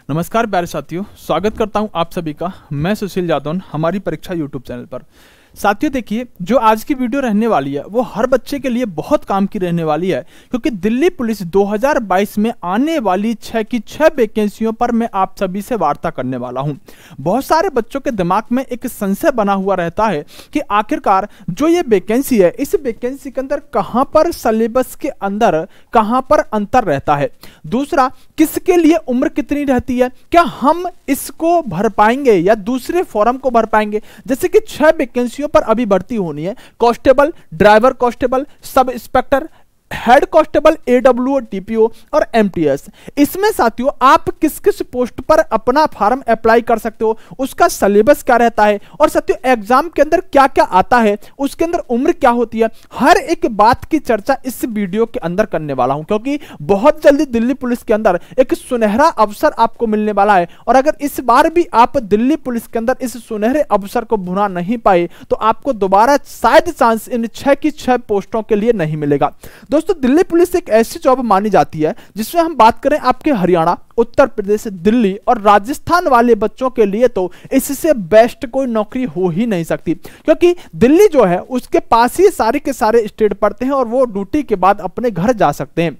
नमस्कार प्यारे साथियों, स्वागत करता हूं आप सभी का। मैं सुशील जादौन हमारी परीक्षा यूट्यूब चैनल पर। साथियों देखिए, जो आज की वीडियो रहने वाली है वो हर बच्चे के लिए बहुत काम की रहने वाली है, क्योंकि दिल्ली पुलिस 2022 में आने वाली 6 की 6 वैकेंसियों पर मैं आप सभी से वार्ता करने वाला हूं। बहुत सारे बच्चों के दिमाग में एक संशय बना हुआ रहता है कि आखिरकार जो ये वैकेंसी है, इस वैकेंसी के अंदर कहां पर सिलेबस के अंदर कहां पर अंतर रहता है। दूसरा, किसके लिए उम्र कितनी रहती है, क्या हम इसको भर पाएंगे या दूसरे फॉर्म को भर पाएंगे। जैसे कि 6 वैकेंसियों पर अभी भर्ती होनी है, constable, driver constable, sub inspector, head constable, AWO, TPO और एमटीएस। इसमें साथियों आप किस किस पोस्ट पर अपना फॉर्म अप्लाई कर सकते हो, उसका सिलेबस क्या रहता है और साथियों एग्जाम के अंदर क्या क्या आता है, उसके अंदर उम्र क्या होती है, हर एक बात की चर्चा इस वीडियो के अंदर करने वाला हूं। क्योंकि बहुत जल्दी दिल्ली पुलिस के अंदर एक सुनहरा अवसर आपको मिलने वाला है, और अगर इस बार भी आप दिल्ली पुलिस के अंदर इस सुनहरे अवसर को भुना नहीं पाए तो आपको दोबारा शायद चांस इन 6 की 6 पोस्टों के लिए नहीं मिलेगा। दोस्तों, दिल्ली पुलिस एक ऐसी जॉब मानी जाती है जिसमें हम बात करें आपके हरियाणा, उत्तर प्रदेश, दिल्ली और राजस्थान वाले बच्चों के लिए तो इससे बेस्ट कोई नौकरी हो ही नहीं सकती, क्योंकि दिल्ली जो है उसके पास ही सारे के सारे स्टेट पड़ते हैं और वो ड्यूटी के बाद अपने घर जा सकते हैं।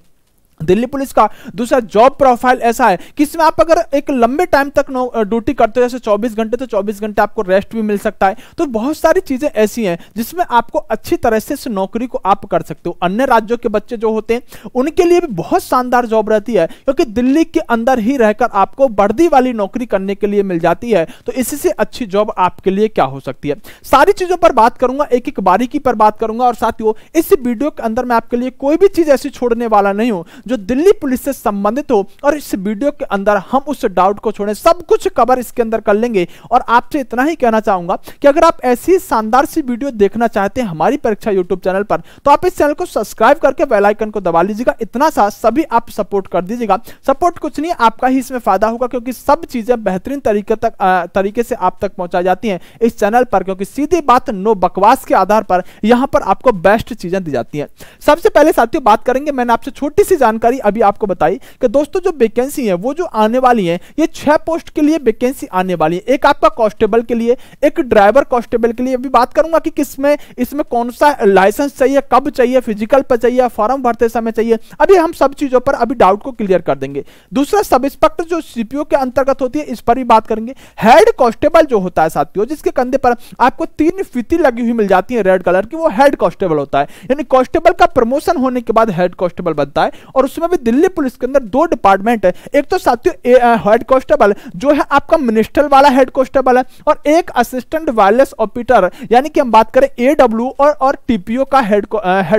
दिल्ली पुलिस का दूसरा जॉब प्रोफाइल ऐसा है कि इसमें आप अगर एक लंबे टाइम तक ड्यूटी करते हो, जैसे 24 घंटे, तो 24 घंटे आपको रेस्ट भी मिल सकता है। तो बहुत सारी चीजें ऐसी हैं जिसमें आपको अच्छी तरह से इस नौकरी को आप कर सकते हो। अन्य राज्यों के बच्चे जो होते हैं उनके लिए भी बहुत शानदार जॉब रहती है, क्योंकि दिल्ली के अंदर ही रहकर आपको वर्दी वाली नौकरी करने के लिए मिल जाती है। तो इससे अच्छी जॉब आपके लिए क्या हो सकती है, सारी चीजों पर बात करूंगा, एक एक बारीकी पर बात करूंगा। और साथियों इस वीडियो के अंदर मैं आपके लिए कोई भी चीज ऐसी छोड़ने वाला नहीं हूं जो दिल्ली पुलिस से संबंधित हो, और इस वीडियो के अंदर हम उस डाउट को छोड़ें, सब कुछ कवर इसके अंदर कर लेंगे। और आपसे इतना ही कहना चाहूंगा कि अगर आप ऐसी शानदार सी वीडियो देखना चाहते हैं हमारी परीक्षा यूट्यूब चैनल पर, तो आप इस चैनल को सब्सक्राइब करके बेल आइकन को दबा लीजिएगा। इतना सा सभी आप सपोर्ट कर दीजिएगा। सपोर्ट कुछ नहीं, आपका ही इसमें फायदा होगा, क्योंकि सब चीजें बेहतरीन तरीके से आप तक पहुंचाई जाती हैं इस चैनल पर, क्योंकि सीधी बात, नो बकवास के आधार पर यहां पर आपको बेस्ट चीजें दी जाती हैं। सबसे पहले साथियों बात करेंगे, मैंने आपसे छोटी सी जानकारी अभी आपको बताई कि दोस्तों जो वैकेंसी है वो जो आने वाली है, ये 6 पोस्ट के लिए वैकेंसी आने वाली है। एक आपका कांस्टेबल के लिए, एक ड्राइवर कांस्टेबल के लिए। अभी बात करूंगा कि किसमें इसमें कौन सा लाइसेंस चाहिए, कब चाहिए, फिजिकल पर चाहिए, फॉर्म भरते समय चाहिए। अभी हम सब चीजों पर अभी डाउट को क्लियर कर देंगे। दूसरा, सब इंस्पेक्टर जो सीपीओ के अंतर्गत होती है, इस पर भी बात करेंगे। हेड कांस्टेबल जो होता है साथियों, जिसके कंधे पर आपको 3 फीती लगी हुई मिल जाती है रेड कलर की, वो हेड कांस्टेबल होता है। यानी कांस्टेबल का प्रमोशन होने के बाद हेड कांस्टेबल बनता है। और उसमें भी दिल्ली पुलिस के अंदर 2 डिपार्टमेंट है। एक तो साथियों हेड कांस्टेबल जो है आपका मिनिस्टर वाला हेड कांस्टेबल है, और एक असिस्टेंट वायरलेस ऑपरेटर, यानी कि हम बात करें एडब्ल्यू और टीपीओ का हेड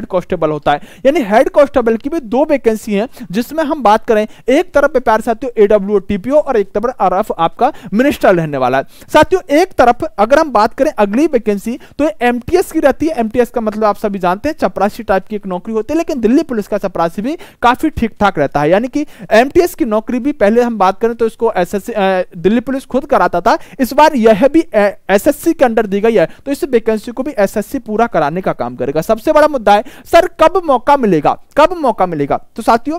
कांस्टेबल होता है। यानी हेड कांस्टेबल की भी 2 वैकेंसी हैं, जिसमें हम बात करें एक तरफ पे प्यारे साथियों एडब्ल्यू टीपीओ और एक तरफ आपका मिनिस्टर रहने वाला है। साथियों एक तरफ अगर हम बात करें अगली वैकेंसी, तो ये एमटीएस की रहती है। एमटीएस का मतलब आप सभी जानते हैं, चपरासी टाइप की एक नौकरी होती है, लेकिन दिल्ली पुलिस का चपरासी भी काफी ठीक ठाक रहता है। यानी कि एमटीएस की नौकरी भी पहले हम बात करें तो इसको एसएससी दिल्ली पुलिस खुद कराता था, इस बार यह भी एसएससी के अंडर दी गई है, तो इस वैकेंसी को भी एसएससी पूरा कराने का काम करेगा। सबसे बड़ा मुद्दा है सर कब मौका मिलेगा, कब मौका मिलेगा। तो साथियों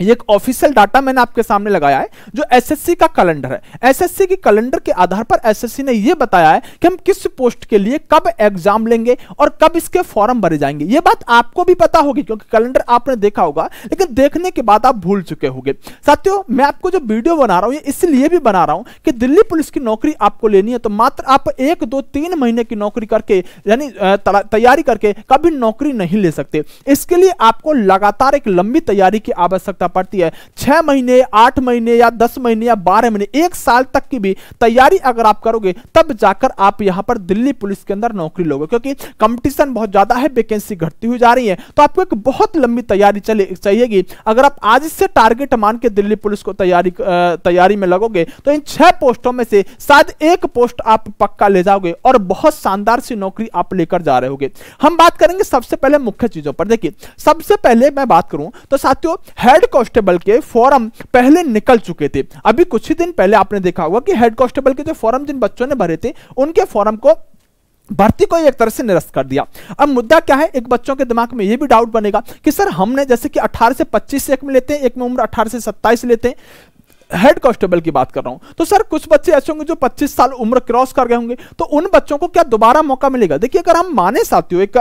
ये एक ऑफिशियल डाटा मैंने आपके सामने लगाया है, जो एसएससी का कैलेंडर है। एसएससी के कैलेंडर के आधार पर एसएससी ने यह बताया है कि हम किस पोस्ट के लिए कब एग्जाम लेंगे और कब इसके फॉर्म भरे जाएंगे। यह बात आपको भी पता होगी, क्योंकि कैलेंडर आपने देखा होगा, लेकिन देखने के बाद आप भूल चुके होंगे। साथियों मैं आपको जो वीडियो बना रहा हूं, ये इसलिए भी बना रहा हूं कि दिल्ली पुलिस की नौकरी आपको लेनी है, तो मात्र आप 1, 2, 3 महीने की नौकरी करके, यानी तैयारी करके कभी नौकरी नहीं ले सकते। इसके लिए आपको लगातार एक लंबी तैयारी की आवश्यकता पड़ती है। 6 महीने, 8 महीने या 10 महीने या 12 महीने, 1 साल तक की भी तैयारी अगर आप करोगे, तब जाकर आप यहां पर दिल्ली पुलिस के अंदर नौकरी लोगे, क्योंकि कंपटीशन बहुत ज्यादा है, वैकेंसी घटती हुई जा रही है। तो आपको एक बहुत लंबी तैयारी चाहिएगी। अगर आप आज से टारगेट मान के दिल्ली पुलिस को तैयारी में लगोगे, तो इन 6 पोस्टों में से शायद 1 पोस्ट आप पक्का ले जाओगे और बहुत शानदार सी नौकरी आप लेकर जा रहे होगे। हम बात करेंगे सबसे पहले मुख्य चीजों पर। देखिए सबसे पहले मैं बात करूं तो साथियों हेड कांस्टेबल के फॉर्म पहले निकल चुके थे। अभी कुछ ही दिन पहले आपने देखा होगा कि हेड कांस्टेबल के जो फॉर्म जिन बच्चों ने भरे थे, उनके फॉर्म को भर्ती को एक तरह से निरस्त कर दिया। अब मुद्दा क्या है, एक बच्चों के दिमाग में यह भी डाउट बनेगा कि सर हमने जैसे कि 18 से 25 से एक में लेते हैं, एक में उम्र 18 से 27 लेते हैं, हेड कांस्टेबल की बात कर रहा हूं। तो सर कुछ बच्चे ऐसे होंगे जो 25 साल उम्र क्रॉस कर गए होंगे, तो उन बच्चों को क्या दोबारा मौका मिलेगा? देखिए अगर हम माने साथियों, एक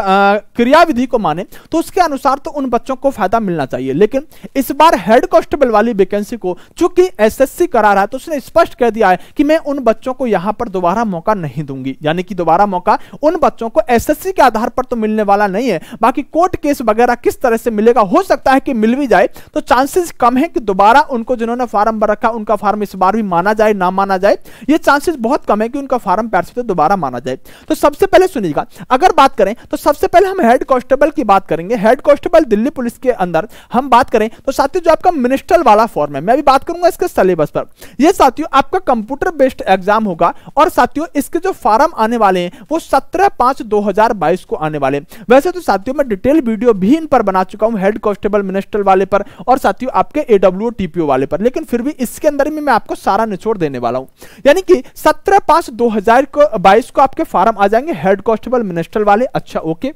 क्रियाविधि को माने, तो उसके अनुसार तो उन बच्चों को फायदा मिलना चाहिए। लेकिन इस बार हेड कांस्टेबल वाली वैकेंसी को चूंकि एसएससी करा रहा है, तो उसने स्पष्ट कह दिया है कि मैं उन बच्चों को यहां पर दोबारा मौका नहीं दूंगी। यानी कि दोबारा मौका उन बच्चों को एसएससी के आधार पर तो मिलने वाला नहीं है, बाकी कोर्ट केस वगैरह किस तरह से मिलेगा, हो सकता है कि मिल भी जाए, तो चांसेस कम है कि दोबारा उनको जिन्होंने फार्म भर रखा उनका फार्म इस बार भी माना जाए ना माना जाए, ये चांसेस बहुत कम है कि उनका फार्म पैर से दोबारा माना जाए। तो सबसे पहले सुनिएगा, अगर बात करें तो सबसे पहले हम हेड कांस्टेबल की बात करेंगे। हेड कांस्टेबल दिल्ली पुलिस के अंदर हम बात करें तो साथियों जो आपका मिनिस्ट्रल वाला फॉर्म है, मैं भी बात करूंगा इसके सिलेबस पर। यह साथियों आपका कंप्यूटर बेस्ड एग्जाम होगा, और साथियों इसके जो फार्म आने वाले हैं वो 17/5/2022 को आने वाले। वैसे तो साथियों मैं डिटेल वीडियो भी इन पर बना चुका हूं, हेड कांस्टेबल मिनिस्ट्रल वाले पर और साथियों आपके एडब्ल्यूओ टीपीओ वाले पर, लेकिन फिर भी इसके अंदर में मैं आपको सारा निचोड़ देने वाला हूं। यानी कि 17/5/2022 को आपके फार्म आ जाएंगे हेड कांस्टेबल मिनिस्ट्रल वाले। अच्छा ओके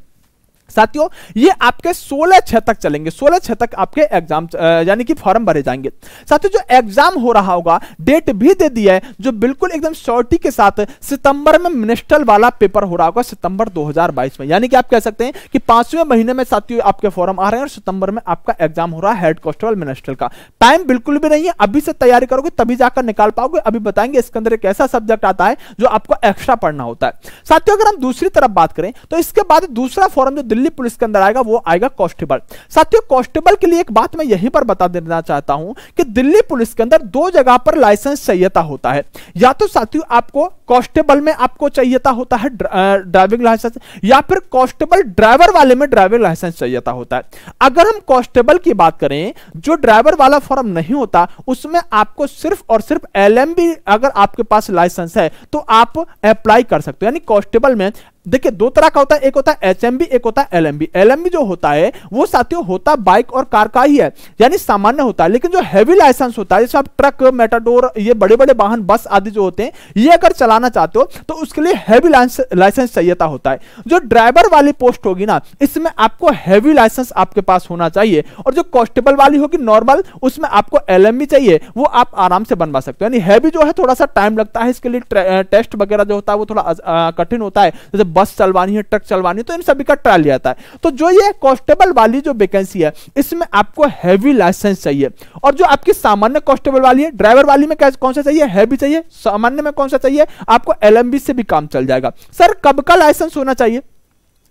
साथियों, ये आपके 16/6 तक चलेंगे, 16/6 तक आपके एग्जाम यानी कि फॉर्म भरे जाएंगे। साथियों जो एग्जाम हो रहा होगा डेट भी दे दी है, जो बिल्कुल एकदम श्योरिटी के साथ सितंबर में मिनिस्ट्रल वाला पेपर हो रहा होगा, सितंबर 2022 में। यानी कि आप कह सकते हैं कि 5वें महीने में साथियों आपके फॉर्म आ रहे हैं और सितंबर में आपका एग्जाम हो रहा है हेड कांस्टेबल मिनिस्ट्रल का। टाइम बिल्कुल भी नहीं है, अभी से तैयारी करोगे तभी जाकर निकाल पाओगे। अभी बताएंगे इसके अंदर एक ऐसा सब्जेक्ट आता है जो आपको एक्स्ट्रा पढ़ना होता है। साथियों अगर हम दूसरी तरफ बात करें तो इसके बाद दूसरा फॉर्म जो दिल्ली पुलिस के अंदर आएगा वो आएगा कांस्टेबल। साथियों कांस्टेबल के लिए एक बात मैं यहीं पर बता देना चाहता हूं कि दिल्ली पुलिस के अंदर दो जगह पर लाइसेंस चाहिएता होता है। या तो साथियों आपको कांस्टेबल में आपको चाहिएता होता है ड्राइविंग लाइसेंस, या फिर कांस्टेबल ड्राइवर वाले में ड्राइविंग लाइसेंस चाहिएता होता है। अगर हम कांस्टेबल की बात करें, जो ड्राइवर वाला फॉर्म नहीं होता उसमें आपको सिर्फ और सिर्फ एलएमबी अगर आपके पास लाइसेंस है तो आप अप्लाई कर सकते हो। यानी कांस्टेबल में देखिए दो तरह का होता है, एक होता है एचएमबी, एक होता है एलएमबी। एलएमबी जो होता है वो साथियों होता बाइक और कार का ही है, यानी सामान्य होता है। लेकिन जो हैवी लाइसेंस होता है, जैसे आप ट्रक, मेटाडोर, ये बड़े बड़े वाहन, बस आदि जो होते हैं, ये अगर चलाना चाहते हो तो उसके लिए हैवी लाइसेंस चाहिएता होता है। जो ड्राइवर वाली पोस्ट होगी ना, इसमें आपको हैवी लाइसेंस आपके पास होना चाहिए, और जो कांस्टेबल वाली होगी नॉर्मल, उसमें आपको एलएमबी चाहिए, वो आप आराम से बनवा सकते हो। यानी हैवी जो है थोड़ा सा टाइम लगता है, इसके लिए टेस्ट वगैरह जो होता है वो थोड़ा कठिन होता है, जैसे बस चलवानी है, ट्रक चलवानी है, तो इन सभी का ट्रायल लिया जाता है। तो जो ये कांस्टेबल वाली जो वैकेंसी है इसमें आपको हैवी लाइसेंस चाहिए, और जो आपकी सामान्य कांस्टेबल वाली है, ड्राइवर वाली में कौन सा चाहिए, हैवी चाहिए, सामान्य में कौन सा चाहिए, आपको एलएमबी से भी काम चल जाएगा। सर कब का लाइसेंस होना चाहिए?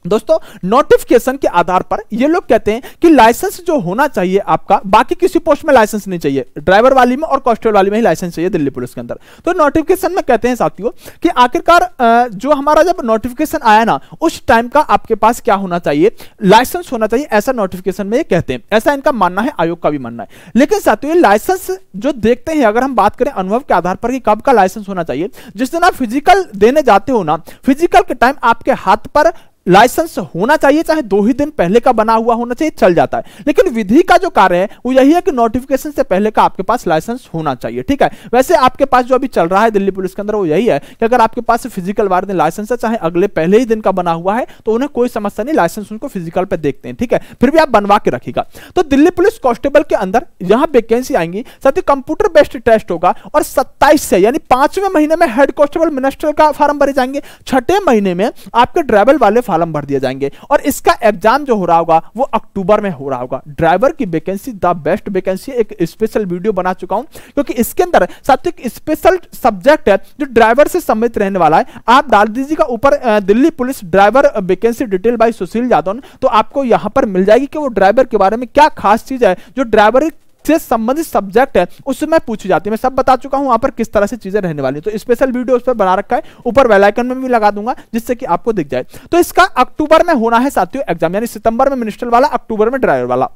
दोस्तों नोटिफिकेशन के आधार पर ये लोग कहते हैं कि लाइसेंस जो होना चाहिए आपका, बाकी किसी पोस्ट में लाइसेंस नहीं चाहिए, ड्राइवर वाली में और कांस्टेबल वाली में ही लाइसेंस चाहिए दिल्ली पुलिस के अंदर। तो नोटिफिकेशन में कहते हैं साथियों कि आखिरकार जो हमारा जब नोटिफिकेशन आया ना, उस टाइम का आपके पास क्या होना चाहिए, लाइसेंस होना चाहिए, ऐसा नोटिफिकेशन में ये कहते हैं। ऐसा इनका मानना है, आयोग का भी मानना है। लेकिन साथियों ये लाइसेंस जो देखते हैं, अगर हम बात करें अनुभव के आधार पर कि कब का लाइसेंस होना चाहिए, जिस दिन आप फिजिकल देने जाते हो ना, फिजिकल के टाइम आपके हाथ पर लाइसेंस होना चाहिए, चाहे 2 ही दिन पहले का बना हुआ होना चाहिए, चल जाता है। लेकिन विधि का जो कार्य है वो यही है कि नोटिफिकेशन से पहले का आपके पास लाइसेंस होना चाहिए, ठीक है। वैसे आपके पास जो अभी चल रहा है दिल्ली पुलिस के अंदर वो यही है कि अगर आपके पास फिजिकल वाले दिन लाइसेंस है, चाहे अगले पहले ही दिन का बना हुआ है, तो उन्हें कोई समस्या नहीं, लाइसेंस उनको फिजिकल पे देखते हैं, ठीक है, फिर भी आप बनवा के रखिएगा। तो दिल्ली पुलिस कांस्टेबल के अंदर यहां वैकेंसी आएंगी, साथ ही कंप्यूटर बेस्ड टेस्ट होगा, और 27 से यानी 5वें महीने में हेड कांस्टेबल मिनिस्ट्रल का फॉर्म भरे जाएंगे, 6ठे महीने में आपके ड्राइवर वाले फॉर्म भर दिए जाएंगे, और इसका एग्जाम जो हो रहा होगा वो अक्टूबर में हो रहा होगा। ड्राइवर की वैकेंसी द बेस्ट वैकेंसी, एक स्पेशल वीडियो बना चुका हूं, क्योंकि इसके अंदर साथ एक स्पेशल सब्जेक्ट है जो ड्राइवर से संबंधित रहने वाला है। आप डाल दीजिएगा ऊपर Delhi police driver vacancy detail by Sushil Yadav, तो आपको यहां पर मिल जाएगी कि वो ड्राइवर के बारे में क्या खास चीज है जो ड्राइवर से संबंधित सब्जेक्ट है उसमें पूछी जाती है। मैं सब बता चुका हूं वहां पर किस तरह से चीजें रहने वाली, तो स्पेशल वीडियो उस पर बना रखा है, ऊपर बेल आइकन में भी लगा दूंगा जिससे कि आपको दिख जाए। तो इसका अक्टूबर में होना है साथियों एग्जाम, यानी सितंबर में मिनिस्ट्रल वाला, अक्टूबर में ड्राइवर वाला।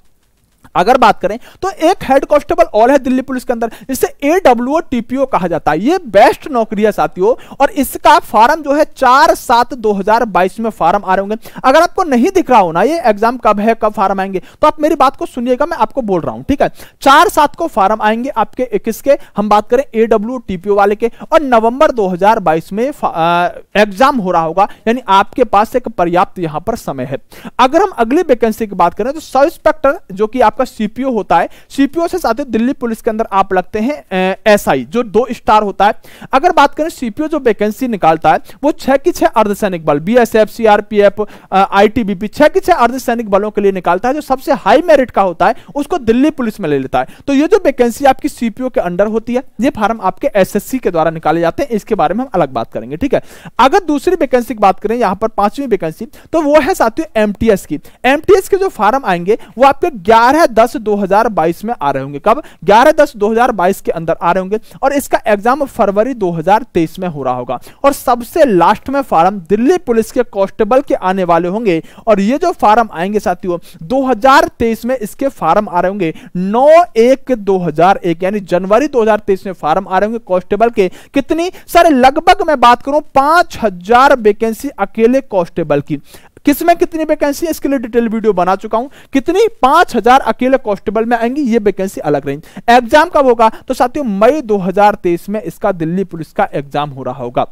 अगर बात करें तो एक हेड कांस्टेबल और है दिल्ली पुलिस के अंदर, जिसे एडब्ल्यूओ टीपीओ कहा जाता है। ये बेस्ट नौकरी है साथियों, और इसका फॉर्म जो है 4/7/2022 में फॉर्म आ रहे होंगे। अगर आपको नहीं दिख रहा हो ना ये एग्जाम कब है, कब फॉर्म आएंगे, तो आप मेरी बात को सुनिएगा, मैं आपको बोल रहा हूं, ठीक है। 4/7 को फॉर्म आएंगे आपके, किसके हम बात करें, एडब्ल्यूओ टीपीओ वाले के, और नवंबर 2022 में एग्जाम हो रहा होगा, यानी आपके पास एक पर्याप्त यहां पर समय है। अगर हम अगली वैकेंसी की बात करें तो सब इंस्पेक्टर जो कि आप आपका सीपीओ होता है, सीपीओ से साथियों दिल्ली पुलिस के अंदर आप लगते हैं एसआई, जो 2 स्टार होता है। अगर बात करें सीपीओ जो वैकेंसी निकालता है वो 6 की 6 अर्धसैनिक बल, बीएसएफ, सीआरपीएफ, आईटीबीपी, 6 की 6 अर्धसैनिक बलों के लिए निकालता है। जो सबसे हाई मेरिट का होता है उसको दिल्ली पुलिस में ले लेता है। तो ये जो वैकेंसी आपकी सीपीओ के अंडर होती है, ये फार्म आपके एसएससी के द्वारा निकाले जाते हैं, इसके बारे में हम अलग बात करेंगे, ठीक है। अगर दूसरी वैकेंसी की बात करें यहां पर 5वीं वैकेंसी, तो वो है साथियों एमटीएस की। एमटीएस के जो फार्म आएंगे वो आपके 11/10/2022 में आ रहे होंगे। कब? 11/10/2022 के अंदर आ रहे होंगे और इसका एग्जाम फरवरी 2023 में हो रहा होगा। और सबसे लास्ट में फार्म दिल्ली पुलिस के कांस्टेबल के आने वाले होंगे और ये जो फार्म आएंगे साथियों 2023 में इसके फार्म आ रहे होंगे 9/1/2001, यानी जनवरी 2023 में फार्म आ रहे होंगे कांस्टेबल के। कितनी सर? लगभग मैं बात करूं 5000 वैकेंसी अकेले कांस्टेबल की। किसमें कितनी वैकेंसी है इसके लिए डिटेल वीडियो बना चुका हूं। कितनी? 5000 अकेले कांस्टेबल में आएंगी, ये वैकेंसी अलग रहेंगी। एग्जाम कब होगा? तो साथियों मई 2023 में इसका दिल्ली पुलिस का एग्जाम हो रहा होगा।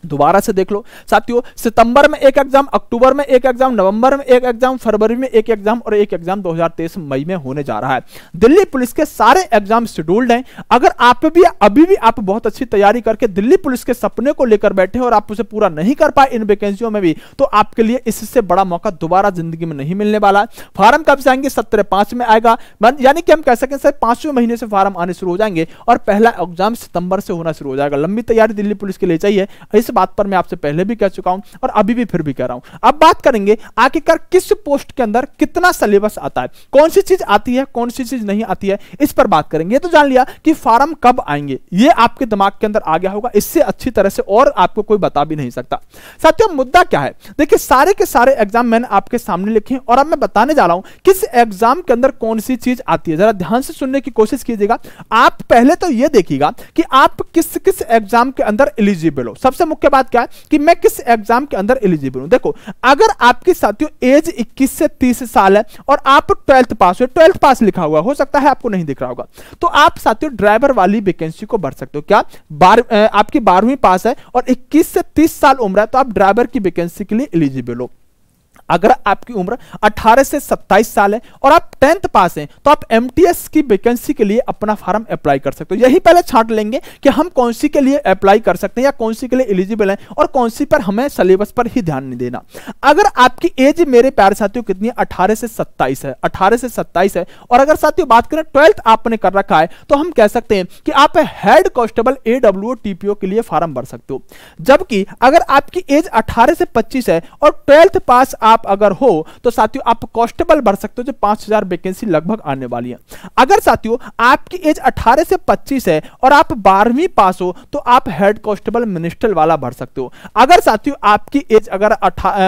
दोबारा से देख लो साथियों, सितंबर में एक एग्जाम, अक्टूबर में एक एग्जाम, नवंबर में एक एग्जाम, फरवरी में एक एग्जाम और एक एग्जाम 2023 मई में होने जा रहा है। दिल्ली पुलिस के सारे एग्जाम शेड्यूल्ड हैं। अगर आप भी अभी भी आप बहुत अच्छी तैयारी करके दिल्ली पुलिस के सपने को लेकर बैठे और आप उसे पूरा नहीं कर पाए इन वैकेंसियों में भी, तो आपके लिए इससे बड़ा मौका दोबारा जिंदगी में नहीं मिलने वाला। फार्म कब से आएंगे? 17/5 में आएगा, यानी कि हम कह सकते हैं 5वें महीने से फार्म आने शुरू हो जाएंगे और पहला एग्जाम सितंबर से होना शुरू हो जाएगा। लंबी तैयारी दिल्ली पुलिस के लिए चाहिए, इस बात पर मैं आपसे पहले भी कह चुका हूं और अभी भी फिर भी कह रहा हूं। अब बात करेंगे आखिरकार किस पोस्ट के अंदर कितना सिलेबस आता है, कौन सी चीज आती है, कौन सी चीज नहीं आती है, इस पर बात करेंगे। ये तो जान लिया कि फार्म कब आएंगे, ये आपके दिमाग के अंदर आ गया होगा। इससे अच्छी तरह से और आपको कोई बता भी नहीं सकता। साथियों मुद्दा क्या है? देखिए सारे के सारे एग्जाम मैंने आपके सामने लिखे हैं और अब मैं बताने जा रहा हूं किस एग्जाम के अंदर कौन सी चीज आती है। जरा ध्यान से सुनने की कोशिश कीजिएगा। आप पहले तो यह देखिएगा कि आप किस किस एग्जाम के अंदर एलिजिबल हो। सबसे मुख्य बात क्या है कि मैं किस एग्जाम के अंदर एलिजिबल हूं। देखो अगर आपकी साथियों एज 21 से 30 साल है और आप 12th पास हो, 12th पास लिखा हुआ हो सकता है आपको नहीं दिख रहा होगा, तो आप साथियों ड्राइवर वाली वैकेंसी को भर सकते हो। क्या आपकी 12वीं पास है और 21 से 30 साल उम्र है तो आप ड्राइवर की वैकेंसी के लिए एलिजिबल हो। अगर आपकी उम्र 18 से 27 साल है और आप 10th पास हैं तो आप एमटीएस की वैकेंसी के लिए अपना फॉर्म अप्लाई कर सकते हो। यही पहले छांट लेंगे कि हम कौन सी के लिए अप्लाई कर सकते हैं या कौन सी के लिए एलिजिबल हैं और कौन सी पर हमें सिलेबस पर ही ध्यान नहीं देना। अगर आपकी एज मेरे प्यारे साथियों कितनी है? 18 से 27 है, 18 से 27 है। और अगर साथियों बात करें 12th आपने कर रखा है तो हम कह सकते हैं कि आप हेड कांस्टेबल AWO TPO के लिए फॉर्म भर सकते हो। जबकि अगर आपकी एज 18 से 25 है और 12th पास आप अगर हो तो साथियों आप कांस्टेबल भर सकते हो, जो 5000 वैकेंसी लगभग आने वाली है। अगर साथियों आपकी एज 18 से 25 है और आप 12वीं पास हो तो आप हेड कांस्टेबल मिनिस्टर वाला भर सकते हो। अगर साथियों आपकी एज अगर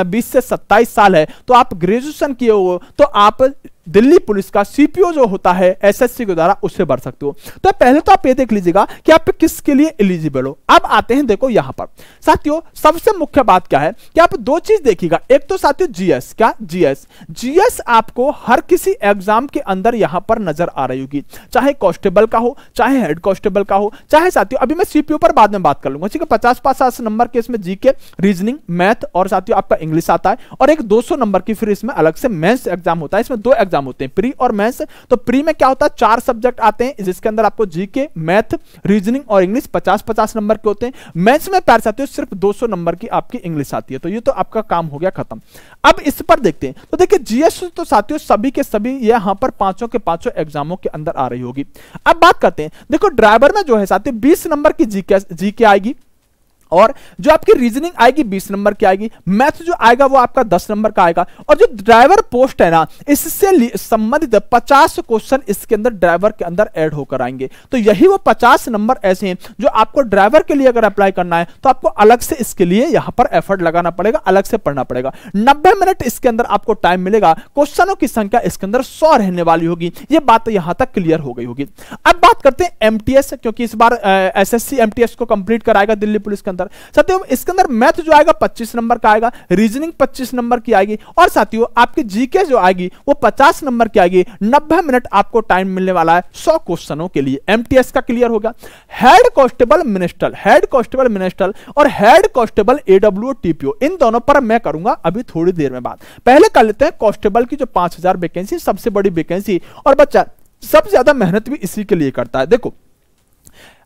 20 से 27 साल है तो आप ग्रेजुएशन किए हो तो आप दिल्ली पुलिस का सीपीओ जो होता है एसएससी के द्वारा उससे भर सकते हो। तो पहले तो आप ये देख लीजिएगा कि आप किसके लिए एलिजिबल हो। अब आते हैं देखो यहां पर साथियों सबसे मुख्य बात क्या है कि आप दो चीज देखिएगा। एक तो साथियों जीएस, क्या जीएस आपको हर किसी एग्जाम के अंदर यहां पर नजर आ रही होगी, चाहे कांस्टेबल का हो, चाहे हेड कांस्टेबल का हो, चाहे साथियों अभी मैं सीपीओ पर बाद में बात कर लूंगा, ठीक है। 50 नंबर के इसमें जीके, रीजनिंग, मैथ और साथियों आपका इंग्लिश आता है और एक 200 नंबर की फिर इसमें अलग से मेंस एग्जाम होता है। इसमें दो एग्जाम होते हैं, प्री और मेंस। तो प्री में क्या होता है 4 सब्जेक्ट आते हैं जिसके अंदर आपको जीके, मैथ, रीजनिंग और इंग्लिश 50 नंबर के होते हैं। मेंस में प्यार साथियों सिर्फ 200 नंबर की आपकी इंग्लिश आती है। तो ये तो आपका काम हो गया खत्म। अब इस पर देखते हैं तो देखिए जीएस तो साथियों सभी के सभी यहां पर 5 के 5 एग्जामों के अंदर आ रही होगी। अब बात करते हैं देखो ड्राइवर में जो है साथियों 20 नंबर की जीके आएगी और जो आपकी रीजनिंग आएगी 20 नंबर की आएगी, मैथ जो आएगा वो आपका 10 नंबर का आएगा और जो ड्राइवर पोस्ट है ना इससे संबंधित 50 क्वेश्चन इसके अंदर ड्राइवर के अंदर ऐड होकर आएंगे। तो यही वो 50 नंबर ऐसे हैं जो आपको ड्राइवर के लिए अगर अप्लाई करना है तो आपको अलग से इसके लिए यहां पर एफर्ट लगाना पड़ेगा, अलग से पढ़ना पड़ेगा। 90 मिनट इसके अंदर आपको टाइम मिलेगा। क्वेश्चनों की संख्या इसके अंदर 100 रहने वाली होगी। ये बात यहां तक क्लियर हो गई होगी। अब बात करते हैं एमटीएस, क्योंकि इस बार एसएससी एमटीएस को कंप्लीट कराएगा दिल्ली पुलिस के अंदर। अंदर। साथियों इसके अंदर मैथ जो आएगा 25 नंबर का आएगा, रीजनिंग 25 नंबर की आएगी, और साथियों आपकी जीके जो आएगी वो 50 नंबर की आएगी। 90 मिनट आपको टाइम मिलने वाला है 100 क्वेश्चनों के लिए। एमटीएस का क्लियर होगा। Head constable minister, head constable minister और हेड कांस्टेबल एडब्ल्यूओ टीपीओ, इन दोनों पर मैं करूंगा अभी थोड़ी देर में बात। पहले कर लेते हैं कांस्टेबल की जो 5000 वैकेंसी, सबसे बड़ी वैकेंसी, और बच्चा सबसे ज्यादा मेहनत भी इसी के लिए करता है। देखो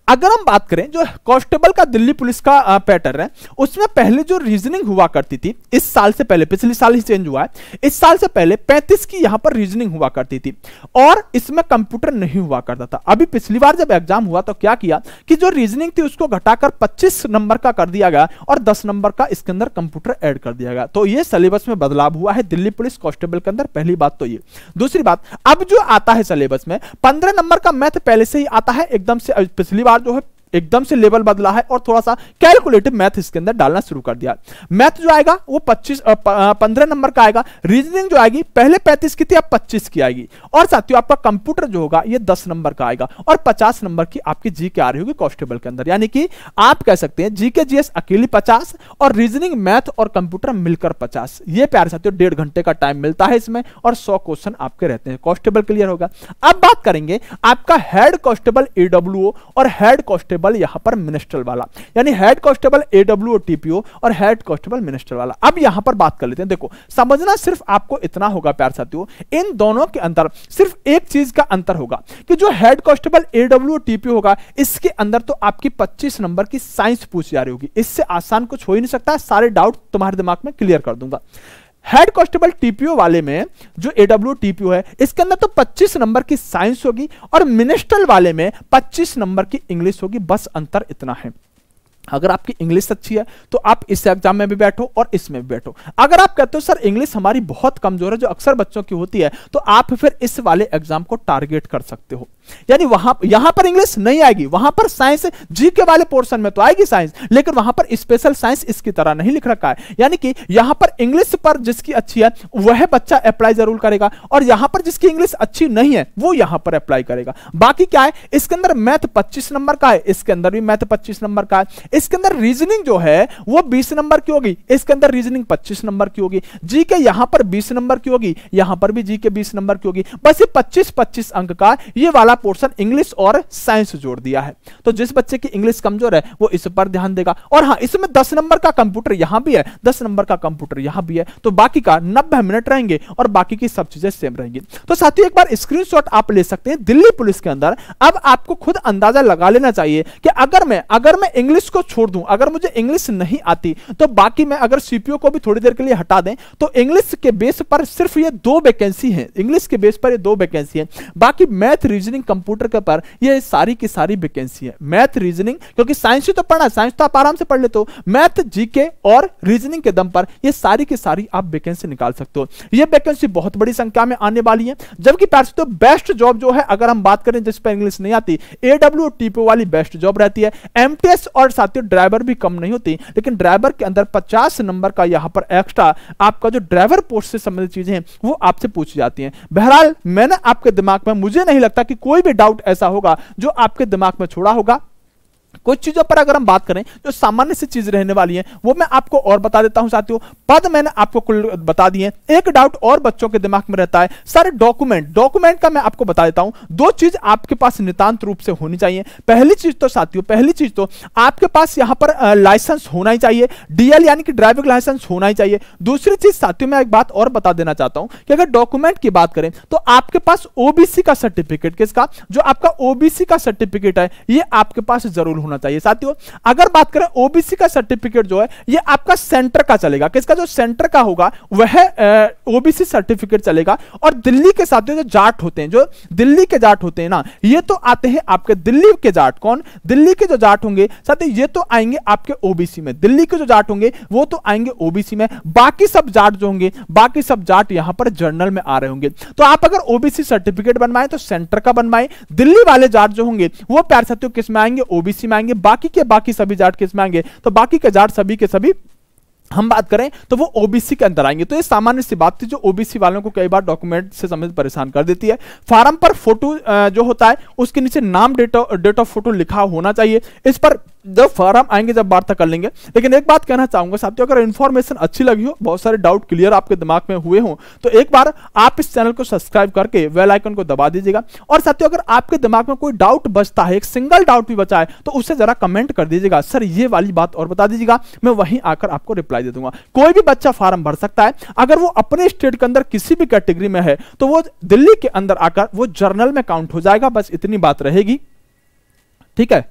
अगर हम बात करें जो कांस्टेबल का दिल्ली पुलिस का पैटर्न है, उसमें पहले जो रीजनिंग हुआ करती थी, इस साल से पहले, पिछले साल ही चेंज हुआ है, इस साल से पहले 35 की यहां पर रीजनिंग हुआ करती थी और इसमें कंप्यूटर नहीं हुआ करता था। अभी पिछली बार जब एग्जाम हुआ तो क्या किया कि जो रीजनिंग थी उसको घटाकर 25 नंबर का कर दिया गया और 10 नंबर का इसके अंदर कंप्यूटर ऐड कर दिया गया। तो ये सिलेबस में बदलाव हुआ है दिल्ली पुलिस कांस्टेबल के अंदर। पहली बात तो ये। दूसरी बात, अब जो आता है सिलेबस में 15 नंबर का मैथ पहले से ही आता है एकदम से। पिछली बार जो है एकदम से लेवल बदला है और थोड़ा सा कैलकुलेटिव मैथ इसके अंदर डालना शुरू कर दिया। मैथ जो आएगा वो 15 नंबर का आएगा। रीजनिंग जो आएगी पहले 35 की थी, अब 25 की आएगी। और साथियों आपका कंप्यूटर जो होगा ये 10 नंबर का आएगा और 50 नंबर की आपकी जीके आ रही होगी कांस्टेबल के अंदर। यानी कि आप कह सकते हैं जीके जीएस अकेली 50 और रीजनिंग मैथ और कंप्यूटर मिलकर 50। ये प्यारे साथियों 1.5 घंटे का टाइम मिलता है इसमें और 100 क्वेश्चन आपके रहते हैं। कांस्टेबल क्लियर होगा। अब बात करेंगे आपका हेड कांस्टेबल एडब्ल्यूओ और हेड कांस्टेबल यहां पर मिनिस्टर वाला, यानी हेड कांस्टेबल एडब्ल्यूओ टीपीओ और हेड कांस्टेबल मिनिस्टर वाला। अब यहां पर बात कर लेते हैं। देखो समझना सिर्फ आपको इतना होगा प्यारे साथियों, इन दोनों के अंदर सिर्फ एक चीज का अंतर होगा कि जो हेड कांस्टेबल एडब्ल्यूओ टीपीओ होगा इसके अंदर तो आपकी 25 नंबर की साइंस पूछी जा रही होगी। इससे आसान कुछ हो ही नहीं सकता। सारे डाउट तुम्हारे दिमाग में क्लियर कर दूंगा। हेड कांस्टेबल टीपीओ वाले में जो एडब्ल्यू टीपीओ है इसके अंदर तो 25 नंबर की साइंस होगी और मिनिस्टर वाले में 25 नंबर की इंग्लिश होगी। बस अंतर इतना है। अगर आपकी इंग्लिश अच्छी है तो आप इस एग्जाम में भी बैठो और इसमें भी बैठो। अगर आप कहते हो सर इंग्लिश हमारी बहुत कमजोर है, जो अक्सर बच्चों की होती है, तो आप फिर इस वाले एग्जाम को टारगेट कर सकते हो। यानी यहां पर इंग्लिश नहीं आएगी, वहां पर साइंस जीके वाले पोर्शन में तो आएगी साइंस, लेकिन वहां पर स्पेशल साइंस इसकी तरह नहीं लिख रखा है। यानी कि यहां पर इंग्लिश पर जिसकी अच्छी है वह बच्चा अप्लाई जरूर करेगा और यहां पर जिसकी इंग्लिश अच्छी नहीं है वो यहां पर अप्लाई करेगा। बाकी क्या है, इसके अंदर मैथ 25 नंबर का है, इसके अंदर भी मैथ 25 नंबर का है। इसके अंदर रीजनिंग जो है वो 20 नंबर की होगी, इसके अंदर रीजनिंग 25 नंबर की होगी। जीके यहां पर 20 नंबर की होगी, यहां पर भी जीके 20 नंबर की होगी। बस ये 25-25 अंक का ये वाला पोर्शन इंग्लिश और साइंस जोड़ दिया है। तो जिस बच्चे की इंग्लिश कमजोर है वो इस पर ध्यान देगा। और हां, इसमें 10 नंबर का कंप्यूटर यहां भी है, 10 नंबर का कंप्यूटर यहां भी है। तो बाकी का 90 मिनट रहेंगे और बाकी की सब चीजें सेम रहेंगी। तो साथियों एक बार स्क्रीनशॉट आप ले सकते हैं दिल्ली पुलिस के अंदर। अब आपको खुद अंदाजा लगा लेना चाहिए कि अगर मैं इंग्लिश को छोड़ दूं, अगर मुझे इंग्लिश नहीं आती तो बाकी मैं अगर सीपीओ को भी थोड़ी देर के लिए हटा दें तो इंग्लिश के बेस पर सिर्फ ये 2 वैकेंसी हैं। इंग्लिश के बेस पर ये 2 वैकेंसी हैं। बाकी मैथ रीजनिंग कंप्यूटर के पर ये सारी की सारी वैकेंसी है। मैथ रीजनिंग, क्योंकि साइंस ही तो पढ़ना, साइंस तो आप आराम से पढ़ लेते हो, मैथ जीके और रीजनिंग के दम पर ये सारी की सारी आप वैकेंसी निकाल सकते हो। ये वैकेंसी बहुत बड़ी संख्या में आने वाली है। जबकि तो बेस्ट जॉब जो है अगर हम बात करें जिस पर इंग्लिश नहीं आती, एडब्ल्यू टीपीओ वाली बेस्ट जॉब रहती है। एमटीएस और साथियों ड्राइवर भी कम नहीं होती, लेकिन ड्राइवर के अंदर 50 नंबर का यहां पर एक्स्ट्रा आपका जो ड्राइवर पोस्ट से संबंधित चीजें हैं वो आपसे पूछी जाती हैं। बहरहाल मैंने आपके दिमाग में, मुझे नहीं लगता कि कोई भी डाउट ऐसा होगा जो आपके दिमाग में छोड़ा होगा। कुछ चीजों पर अगर हम बात करें जो सामान्य सी चीज रहने वाली है वो मैं आपको और बता देता हूं साथियों। पद मैंने आपको कुल बता दिए। एक डाउट और बच्चों के दिमाग में रहता है, सर डॉक्यूमेंट का मैं आपको बता देता हूं। 2 चीज आपके पास नितांत रूप से होनी चाहिए। पहली चीज तो आपके पास यहां पर लाइसेंस होना ही चाहिए, डीएल यानी कि ड्राइविंग लाइसेंस होना ही चाहिए। दूसरी चीज साथियों मैं एक बात और बता देना चाहता हूं कि अगर डॉक्यूमेंट की बात करें तो आपके पास ओबीसी का सर्टिफिकेट, किसका, जो आपका ओबीसी का सर्टिफिकेट है ये आपके पास जरूर होना चाहिए। साथियों अगर बात करें ओबीसी का सर्टिफिकेट जो है ये आपका सेंटर का चलेगा, किसका, जो सेंटर का होगा वह ओबीसी सर्टिफिकेट चलेगा। और दिल्ली के साथियों जो जाट होते हैं, जो दिल्ली के जाट होते हैं ना, ये तो आते हैं आपके दिल्ली के जाट। कौन, दिल्ली के जो जाट होंगे साथियों ये तो आएंगे आपके ओबीसी में। दिल्ली के जो जाट होंगे वो तो आएंगे ओबीसी में। बाकी सब जाट जो होंगे, बाकी सब जाट यहां पर जर्नल में आ रहे होंगे। तो आप अगर ओबीसी सर्टिफिकेट बनवाएं तो सेंटर का बनवाएं। दिल्ली वाले जाट जो होंगे वो प्यार साथियों किस में आएंगे, ओबीसी में आएंगे। बाकी के बाकी सभी जाट किस में आएंगे, तो बाकी के जाट सभी के सभी हम बात करें तो वो ओबीसी के अंदर आएंगे। तो ये सामान्य सी बात थी जो ओबीसी वालों को कई बार डॉक्यूमेंट से संबंधित परेशान कर देती है। फार्म पर फोटो जो होता है उसके नीचे नाम, डेट ऑफ फोटो लिखा होना चाहिए। इस पर जब फॉर्म आएंगे जब वार्ता कर लेंगे। लेकिन एक बात कहना चाहूंगा साथियों, अगर इन्फॉर्मेशन अच्छी लगी हो, बहुत सारे डाउट क्लियर आपके दिमाग में हुए हो, तो एक बार आप इस चैनल को सब्सक्राइब करके बेल आइकन को दबा दीजिएगा। और साथियों अगर आपके दिमाग में कोई डाउट बचता है, एक सिंगल डाउट भी बचा है, तो उसे जरा कमेंट कर दीजिएगा, सर ये वाली बात और बता दीजिएगा, मैं वहीं आकर आपको रिप्लाई दे दूंगा। कोई भी बच्चा फॉर्म भर सकता है, अगर वो अपने स्टेट के अंदर किसी भी कैटेगरी में है तो वो दिल्ली के अंदर आकर वो जर्नल में काउंट हो जाएगा, बस इतनी बात रहेगी। ठीक है,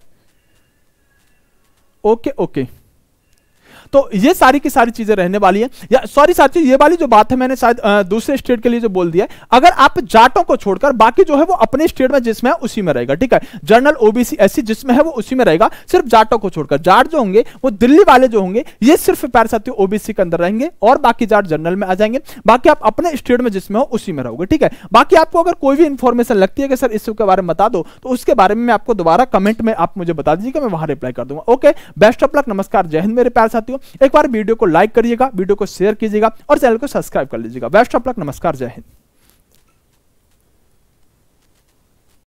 ओके ओके। तो ये सारी की सारी चीजें रहने वाली है। या सॉरी साथियों, ये वाली जो बात है मैंने शायद दूसरे स्टेट के लिए जो बोल दिया है, अगर आप जाटों को छोड़कर बाकी जो है वो अपने स्टेट में जिसमें है उसी में रहेगा। ठीक है, जनरल, ओबीसी, एससी जिसमें है वो उसी में रहेगा, सिर्फ जाटों को छोड़कर। जाट जो होंगे वो दिल्ली वाले जो होंगे ये सिर्फ प्यारे साथियों ओबीसी के अंदर रहेंगे और बाकी जाट जनरल में आ जाएंगे। बाकी आप अपने स्टेट में जिसमें हो उसी में रहोगे। ठीक है, बाकी आपको अगर कोई भी इंफॉर्मेशन लगती है कि सर इस के बारे में बता दो, तो उसके बारे में मैं आपको दोबारा कमेंट में आप मुझे बता दीजिएगा, मैं वहां रिप्लाई कर दूंगा। ओके, बेस्ट ऑफ लक, नमस्कार, जय हिंद मेरे प्यारे साथियों। एक बार वीडियो को लाइक करिएगा, वीडियो को शेयर कीजिएगा और चैनल को सब्सक्राइब कर लीजिएगा। बेस्ट ऑफ लक, नमस्कार, जय हिंद।